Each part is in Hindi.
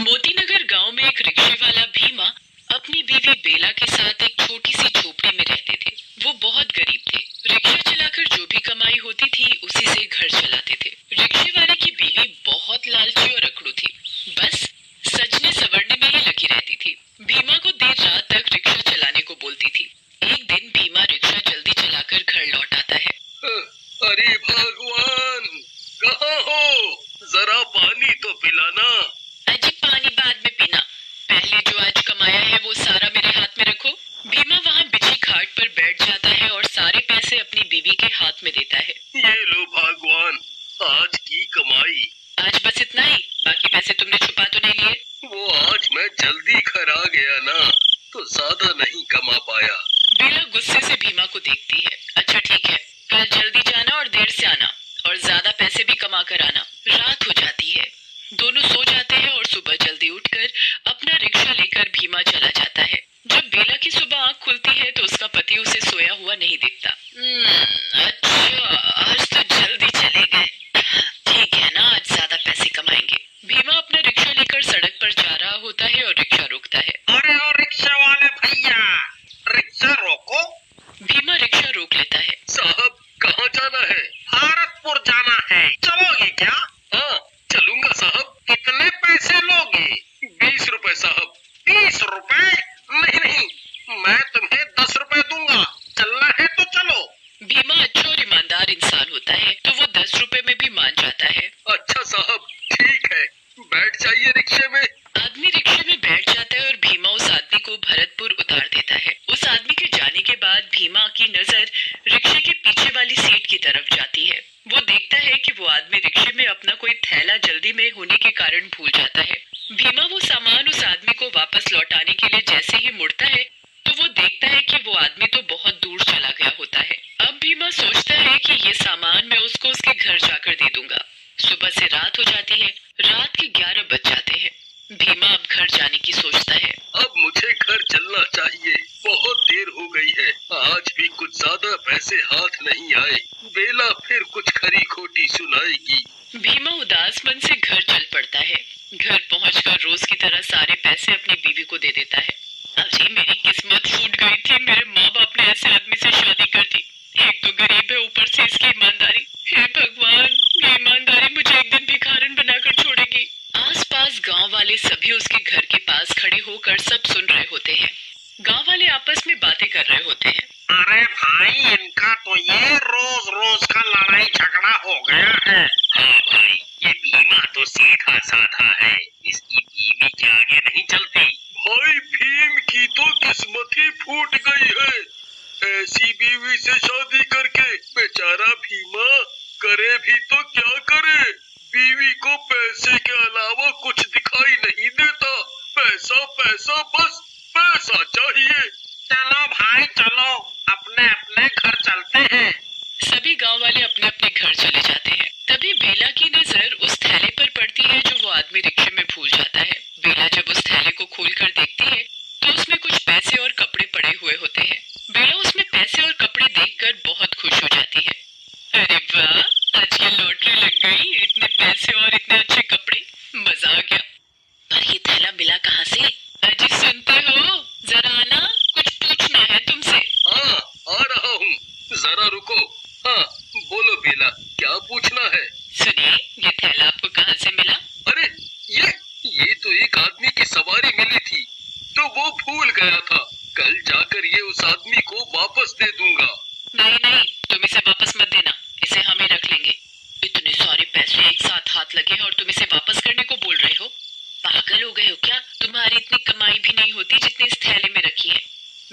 मोतीनगर गांव में एक रिक्शे वाला भीमा अपनी बीवी बेला के साथ एक छोटी सी झोपड़ी में रहते थे। वो बहुत गरीब थे। रिक्शा चलाकर जो भी कमाई होती थी उसी से घर चलाते थे। रिक्शे वाले की बीवी बहुत लालची और अकड़ू थी। बस सजने संवरने में ही लगी रहती थी। भीमा को देर रात तक रिक्शा चलाने को बोलती थी। एक दिन भीमा रिक्शा जल्दी चलाकर घर लौट आता है। अरे भगवान, कहाँ हो? जरा पानी तो पिलाना। अजी पानी बाद में पीना, पहले जो आज कमाया है वो सारा मेरे हाथ में रखो। भीमा वहाँ बिछी खाट पर बैठ जाता है और सारे पैसे अपनी बीवी के हाथ में देता है। ये लो भगवान, आज की कमाई। आज बस इतना ही? बाकी पैसे तुमने छुपा तो नहीं लिए? वो आज मैं जल्दी घर आ गया ना, तो ज्यादा नहीं कमा पाया। बेला गुस्से से भीमा को देखती है। अच्छा ठीक है, कल जल्दी जाना और देर से आना, और ज्यादा पैसे भी कमा कर आना। रात हो जाती है। दोनों सो जाते हैं और सुबह जल्दी उठकर अपना रिक्शा लेकर भीमा चला जाता है। जब बेला की सुबह आंख खुलती है तो उसका पति उसे सोया हुआ नहीं दिखता। अच्छा, आज तो जल्दी चले गए। ठीक है ना, आज ज्यादा पैसे कमाएंगे। भीमा अपना रिक्शा लेकर सड़क पर जा रहा होता है और रिक्शा रोकता है। अरे ओ रिक्शा वाले भैया, रिक्शा रोको। भीमा रिक्शा रोक लेता है। साहब, कहाँ जाना है? भारतपुर जाना है, चलोगे क्या? हाँ, चलूंगा साहब। कितने पैसे लोगे? 20 रुपए साहब। 20 रुपए? नहीं नहीं, मैं तुम्हें 10 रुपए दूंगा। चलना है तो चलो। भीमा अच्छा और ईमानदार इंसान होता है तो वो 10 रुपए में भी मान जाता है। अच्छा साहब, ठीक है, बैठ जाइए रिक्शे में। आदमी रिक्शे में बैठ जाता है और भीमा उस आदमी को भरतपुर उतार देता है। उस आदमी के जाने के बाद भीमा की नजर रिक्शे के पीछे वाली सीट की तरफ जाती है। वो देखता है कि वो आदमी रिक्शे में अपना कोई थैला जल्दी में होने के कारण भूल जाता है। भीमा वो सामान उस आदमी को वापस लौटाने के लिए जैसे ही मुड़ता है तो वो देखता है कि वो आदमी तो बहुत दूर चला गया होता है। अब भीमा सोचता है कि ये सामान मैं उसको उसके घर जाकर दे दूंगा। सुबह से रात हो जाती है। रात के 11 बज जाते हैं। भीमा अब घर जाने की सोचता है। अब मुझे घर चलना चाहिए, बहुत देर हो गई है। आज भी कुछ ज्यादा पैसे हाथ नहीं आए। बेला फिर कुछ खरी खोटी सुनाएगी। भीमा उदास मन से घर चल पड़ता है। घर पहुंचकर रोज की तरह सारे पैसे अपनी बीवी को दे देता है। अरे मेरी किस्मत फूट गई थी। मेरे माँ बाप ने ऐसे आदमी से शादी कर दी। एक तो गरीब है, ऊपर से इसकी ईमानदारी। हे भगवान, ये ईमानदारी मुझे एक दिन भिखारन बनाकर छोड़ेगी। आसपास गांव वाले सभी उसके घर के पास खड़े होकर सब सुन रहे होते हैं। गांव वाले आपस में बातें कर रहे होते हैं। अरे भाई, इनका तो ये रोज रोज का लड़ाई झगड़ा हो गया है। हाँ भाई, ये भीमा तो सीधा साधा है, इसकी बीवी के आगे नहीं चलती। भाई, भीम की तो किस्मत ही फूट गई है। ऐसी बीवी से शादी करके बेचारा भीमा करे भी तो क्या करे। बीवी को पैसे के अलावा कुछ दिखाई नहीं देता। पैसा पैसा, बस पैसा चाहिए। चलो भाई चलो, अपने अपने घर चलते हैं। सभी गांव वाले अपने अपने घर चले जाते हैं। तभी बेला की नजर उस थैले पर पड़ती है जो वो आदमी रिक्शे में भूल जाता है। बेला जब उस थैले को खोलकर देखती है तो उसमें कुछ पैसे और कपड़े पड़े हुए होते हैं। बेला उसमें पैसे और कपड़े देखकर बहुत खुश हो जाती है। अरे वाह, आज ये लॉटरी लग गई। इतने पैसे और इतने अच्छे कपड़े, मजा आ गया। पर ये थैला मिला कहाँ से? अजी सुनते हो, जरा आना, कुछ पूछना है तुमसे। हाँ, आ रहा हूँ, जरा रुको। हाँ, बोलो बेला, क्या पूछना है? सुनिए, ये थैला आपको कहाँ से मिला? अरे, ये तो एक आदमी की सवारी मिली थी, तो वो भूल गया था। कल जाकर ये उस आदमी को वापस दे दूंगा। नहीं नहीं, तुम इसे वापस मत देना, इसे हम ही रख लेंगे। इतने सारे पैसे एक साथ हाथ लगे हैं और तुम इसे वापस करने को बोल रहे हो? पागल हो गए हो क्या? तुम्हारी इतनी कमाई भी नहीं होती जितनी इस थैले में रखी है।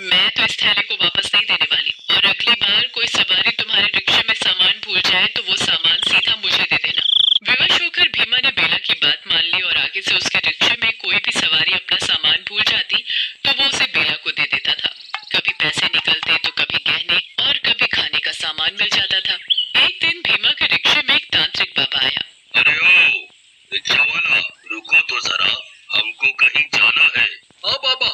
मैं तो इस थैले को वापस नहीं देने वाली, और अगली बार कोई सवारी तुम्हारे रिक्शे में सामान भूल जाए तो वो सामान सीधा मुझे दे देना। विवश होकर भीमा ने बेला की बात मान ली और आगे से उसके रिक्शे में कोई भी सवारी अपना सामान भूल जाती तो वो उसे बेला को दे देता था। कभी पैसे निकलते तो कभी गहने और कभी खाने का सामान मिल जाता था। एक दिन भीमा के रिक्शे में एक तांत्रिक बाबा आया। अरे ओ रिक्शा वाला, रुको तो जरा, हमको कहीं जाना है। हाँ बाबा,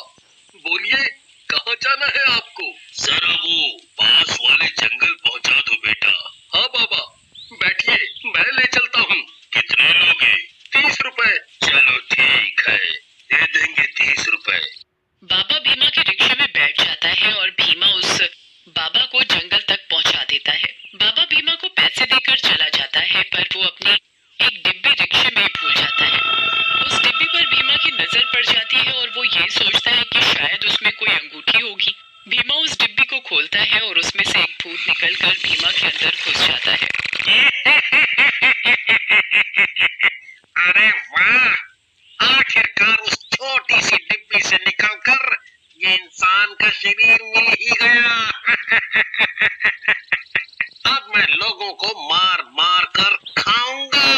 बोलिए, कहाँ जाना है आपको? जरा वो पास वाले जंगल पहुँचा दो बेटा। हाँ बाबा, बैठ अरे वाह, आखिरकार उस छोटी सी डिब्बी से निकलकर ये इंसान का शरीर मिल ही गया। अब मैं लोगों को मार मार कर खाऊंगा।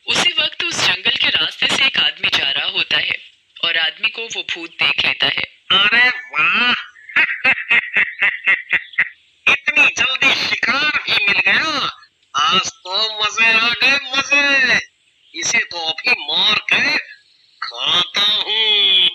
उसी वक्त उस जंगल के रास्ते से एक आदमी जा रहा होता है और आदमी को वो भूत देख लेता है। अरे वाह, इतनी जल्दी शिकार भी मिल गया। आज तो मजे आ गए, मजे। इसे तो अभी मार के खाता हूँ।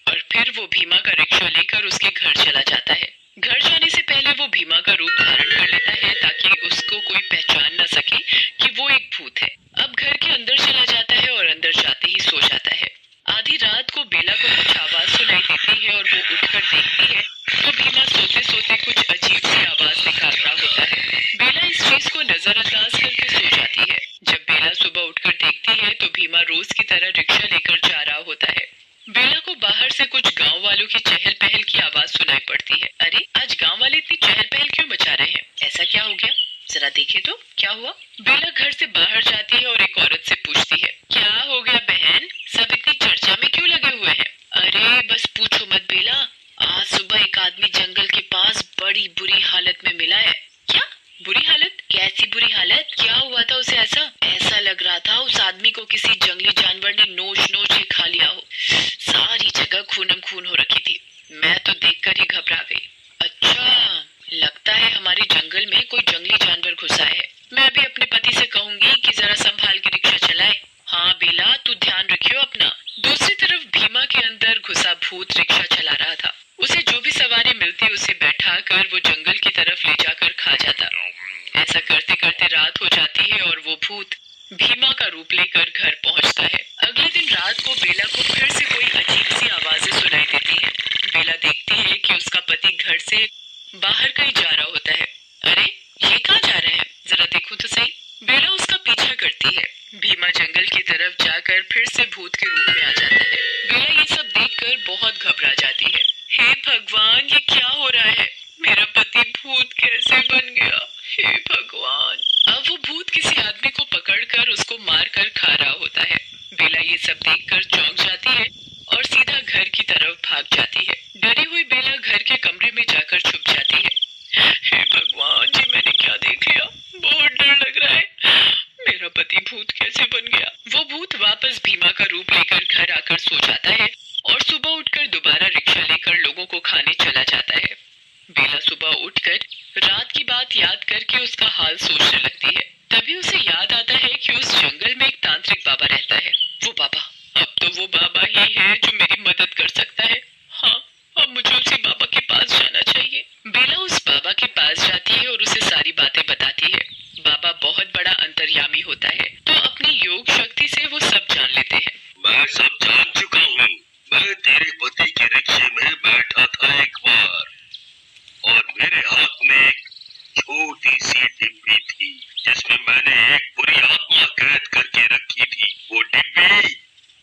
और फिर वो भीमा का रिक्शा लेकर उसके घर चला जाता है। घर जाने से पहले वो भीमा का रूप धारण कर लेता है ताकि उसको कोई पहचान न सके कि वो एक भूत है। अब घर के अंदर चला जाता है और अंदर जाते ही सो जाता है। आधी रात को बेला को कुछ आवाज सुनाई देती है और वो उठकर देखती है तो भीमा सोते सोते कुछ अजीब सी आवाज निकाल रहा होता है। बेला इस चीज को नजरअंदाज करके सो जाती है। जब बेला सुबह उठकर देखती है तो भीमा रोज की तरह रिक्शा लेकर जा रहा होता है। बेला को बाहर से कुछ गांव वालों की चहल पहल की आवाज सुनाई पड़ती है। अरे, आज गांव वाले इतनी चहल पहल क्यों मचा रहे हैं? ऐसा क्या हो गया? जरा देखे तो क्या हुआ। बेला घर से बाहर जाती है और एक औरत से पूछती है, क्या हो गया बहन, सब इतनी चर्चा में क्यों लगे हुए हैं? अरे बस पूछो मत बेला, आज सुबह एक आदमी जंगल के पास बड़ी बुरी हालत में मिला है। क्या बुरी हालत? कैसी बुरी हालत? क्या हुआ था उसे? ऐसा लग रहा था उस आदमी को किसी जंगली जानवर ने नोच नोच के खा लिया हो। सारी जगह खूनम खून हो रखी थी। मैं तो देखकर ही घबरा गई। अच्छा, लगता है हमारे जंगल में कोई जंगली जानवर घुसा है। मैं अभी अपने पति से कहूंगी कि जरा संभाल के रिक्शा चलाए। हाँ बेला, तू ध्यान रखियो अपना। दूसरी तरफ भीमा के अंदर घुसा भूत रिक्शा चला रहा था। उसे जो भी सवारी मिलती उसे बैठा कर वो जंगल की तरफ ले जाकर खा जाता। ऐसा करते करते रात हो जाती है और वो भूत भीमा का रूप लेकर घर पहुंचता है। अगले दिन रात को बेला को फिर से कोई अजीब सी आवाजें सुनाई देती हैं। बेला देखती है कि उसका पति घर से बाहर कहीं जा रहा होता है। अरे, ये कहाँ जा रहे हैं? जरा देखो तो सही। बेला उसका पीछा करती है। भीमा जंगल की तरफ जाकर फिर से भूत के रूप में आ जाता है। बेला ये सब देखकर बहुत घबरा जाती है। हे भगवान, ये क्या हो रहा है? मेरा पति भूत कैसे बन गया? हे भगवान। अब वो भूत किसी आदमी को पकड़कर उसको मारकर खा रहा होता है। बेला ये सब देखकर चौंक जाती है और सीधा घर की तरफ भाग जाती है। डरी हुई बेला घर के कमरे में जाकर छुप जाती है। हे भगवान जी, मैंने क्या देख लिया? बहुत डर लग रहा है। मेरा पति भूत कैसे बन गया? वो भूत वापस भीमा का रूप लेकर घर आकर सो जाता है और सुबह उठकर दोबारा रिक्शा लेकर लोगों को खाने चला जाता है। बेला सुबह उठकर रात की बात याद करके उसका हाल सोचने लगती है। तभी उसे याद आता है कि उस जंगल में एक तांत्रिक बाबा रहता है। वो बाबा, अब तो वो बाबा ही है जो मेरी मदद कर सकता है। हाँ, अब मुझे उसी बाबा के पास जाना चाहिए। बेला उस बाबा के पास जाती है और उसे सारी बातें बताती है। बाबा बहुत बड़ा अंतर्यामी होता है, तो अपनी योग शक्ति से वो सब जान लेते हैं। मैं सब जान चुका हूँ। मैं तेरे पति के रिक्शे में बैठा था एक बार और मेरे हाथ में एक छोटी सी डिब्बी थी जिसमें मैंने एक बुरी आत्मा कैद करके रखी थी। वो डिब्बी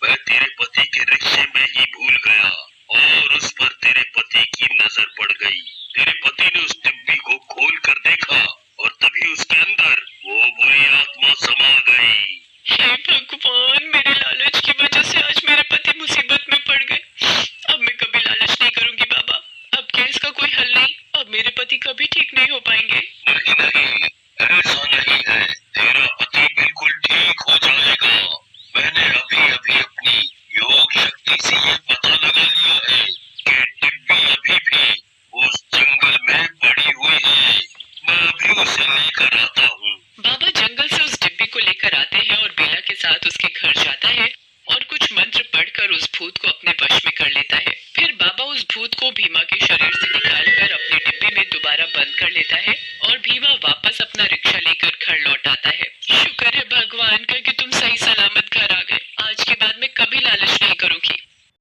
मैं तेरे पति के रिक्शे में ही भूल गया और उस पर तेरे पति की नजर पड़ गई। तेरे पति ने उस डिब्बी को खोल कर देखा और तभी उसके अंदर वो बुरी आत्मा समा गई। हे भगवान, मेरे लालच की वजह से आज मेरे पति मुसीबत में पड़ गए। अब मैं कभी लालच नहीं करूंगी बाबा। अब क्या इसका कोई हल नहीं? अब मेरे पति कभी ठीक नहीं हो पाएंगे। नहीं नहीं, ऐसा नहीं है। तेरा पति बिल्कुल ठीक हो जाएगा। मैंने अभी अभी अपनी योग शक्ति से ये पता लगा लिया है कि डिब्बी अभी भी उस जंगल में पड़ी हुई है। मैं अभी उसे लेकर आता हूँ। बाबा जंगल से उस डिब्बी को लेकर आते हैं और बेला के साथ उसके घर जाता है और कुछ मंत्र पढ़कर उस भूत को अपने वश में कर लेता है। फिर बाबा उस भूत को भीमा के शरीर से निकालकर अपने डिब्बे में दोबारा बंद कर लेता है और भीमा वापस अपना रिक्शा लेकर घर लौट आता है। शुक्र है भगवान का कि तुम